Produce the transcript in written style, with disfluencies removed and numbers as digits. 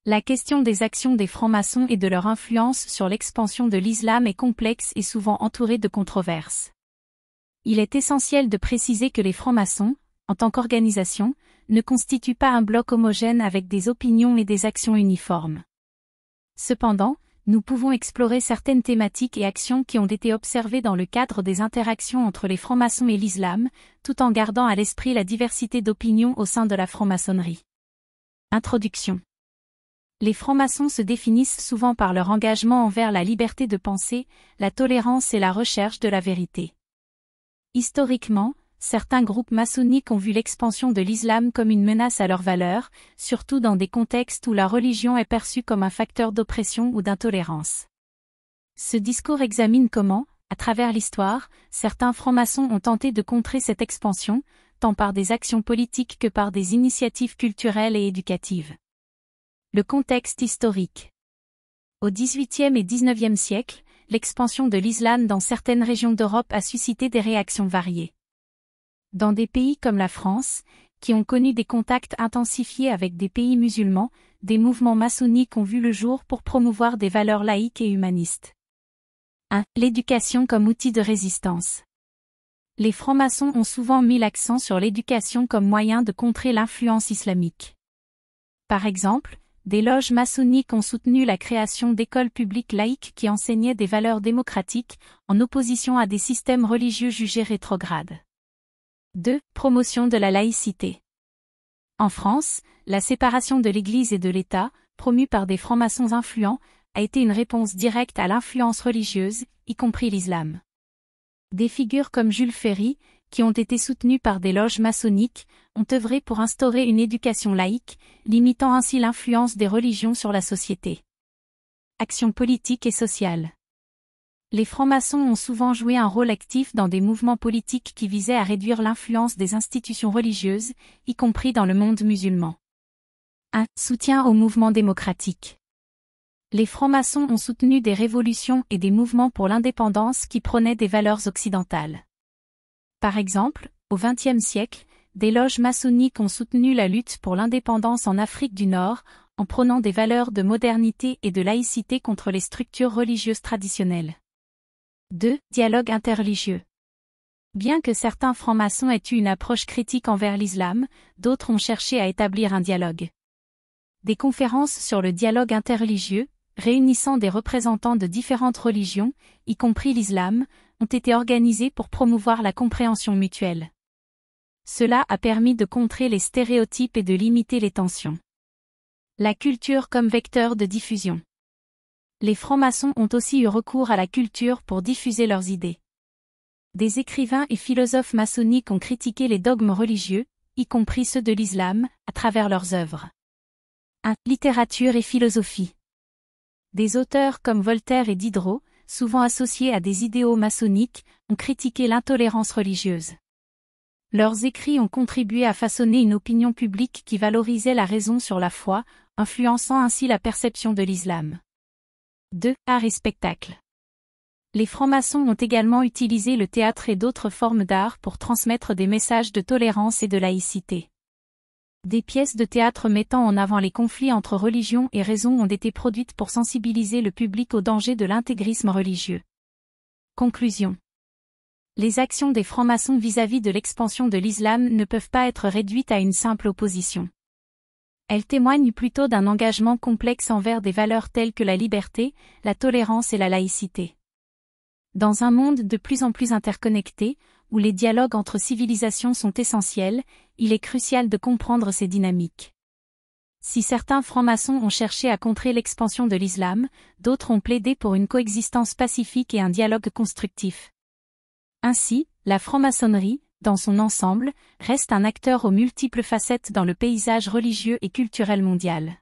La question des actions des francs-maçons et de leur influence sur l'expansion de l'islam est complexe et souvent entourée de controverses. Il est essentiel de préciser que les francs-maçons, en tant qu'organisation, ne constituent pas un bloc homogène avec des opinions et des actions uniformes. Cependant, nous pouvons explorer certaines thématiques et actions qui ont été observées dans le cadre des interactions entre les francs-maçons et l'islam, tout en gardant à l'esprit la diversité d'opinions au sein de la franc-maçonnerie. Introduction. Les francs-maçons se définissent souvent par leur engagement envers la liberté de pensée, la tolérance et la recherche de la vérité. Historiquement, certains groupes maçonniques ont vu l'expansion de l'islam comme une menace à leurs valeurs, surtout dans des contextes où la religion est perçue comme un facteur d'oppression ou d'intolérance. Ce discours examine comment, à travers l'histoire, certains francs-maçons ont tenté de contrer cette expansion, tant par des actions politiques que par des initiatives culturelles et éducatives. Le contexte historique. Au XVIIIe et XIXe siècle, l'expansion de l'islam dans certaines régions d'Europe a suscité des réactions variées. Dans des pays comme la France, qui ont connu des contacts intensifiés avec des pays musulmans, des mouvements maçonniques ont vu le jour pour promouvoir des valeurs laïques et humanistes. 1. L'éducation comme outil de résistance. Les francs-maçons ont souvent mis l'accent sur l'éducation comme moyen de contrer l'influence islamique. Par exemple, des loges maçonniques ont soutenu la création d'écoles publiques laïques qui enseignaient des valeurs démocratiques, en opposition à des systèmes religieux jugés rétrogrades. 2. Promotion de la laïcité. En France, la séparation de l'Église et de l'État, promue par des francs-maçons influents, a été une réponse directe à l'influence religieuse, y compris l'islam. Des figures comme Jules Ferry, qui ont été soutenues par des loges maçonniques, ont œuvré pour instaurer une éducation laïque, limitant ainsi l'influence des religions sur la société. Action politique et sociale. Les francs-maçons ont souvent joué un rôle actif dans des mouvements politiques qui visaient à réduire l'influence des institutions religieuses, y compris dans le monde musulman. 1. Soutien au mouvement démocratique. Les francs-maçons ont soutenu des révolutions et des mouvements pour l'indépendance qui prônaient des valeurs occidentales. Par exemple, au XXe siècle, des loges maçonniques ont soutenu la lutte pour l'indépendance en Afrique du Nord, en prônant des valeurs de modernité et de laïcité contre les structures religieuses traditionnelles. 2. Dialogue interreligieux. Bien que certains francs-maçons aient eu une approche critique envers l'islam, d'autres ont cherché à établir un dialogue. Des conférences sur le dialogue interreligieux, réunissant des représentants de différentes religions, y compris l'islam, ont été organisées pour promouvoir la compréhension mutuelle. Cela a permis de contrer les stéréotypes et de limiter les tensions. La culture comme vecteur de diffusion. Les francs-maçons ont aussi eu recours à la culture pour diffuser leurs idées. Des écrivains et philosophes maçonniques ont critiqué les dogmes religieux, y compris ceux de l'islam, à travers leurs œuvres. 1. Littérature et philosophie. Des auteurs comme Voltaire et Diderot, souvent associés à des idéaux maçonniques, ont critiqué l'intolérance religieuse. Leurs écrits ont contribué à façonner une opinion publique qui valorisait la raison sur la foi, influençant ainsi la perception de l'islam. 2. Art et spectacle. Les francs-maçons ont également utilisé le théâtre et d'autres formes d'art pour transmettre des messages de tolérance et de laïcité. Des pièces de théâtre mettant en avant les conflits entre religion et raison ont été produites pour sensibiliser le public au danger de l'intégrisme religieux. Conclusion. Les actions des francs-maçons vis-à-vis de l'expansion de l'islam ne peuvent pas être réduites à une simple opposition. Elles témoignent plutôt d'un engagement complexe envers des valeurs telles que la liberté, la tolérance et la laïcité. Dans un monde de plus en plus interconnecté, où les dialogues entre civilisations sont essentiels, il est crucial de comprendre ces dynamiques. Si certains francs-maçons ont cherché à contrer l'expansion de l'islam, d'autres ont plaidé pour une coexistence pacifique et un dialogue constructif. Ainsi, la franc-maçonnerie, dans son ensemble, reste un acteur aux multiples facettes dans le paysage religieux et culturel mondial.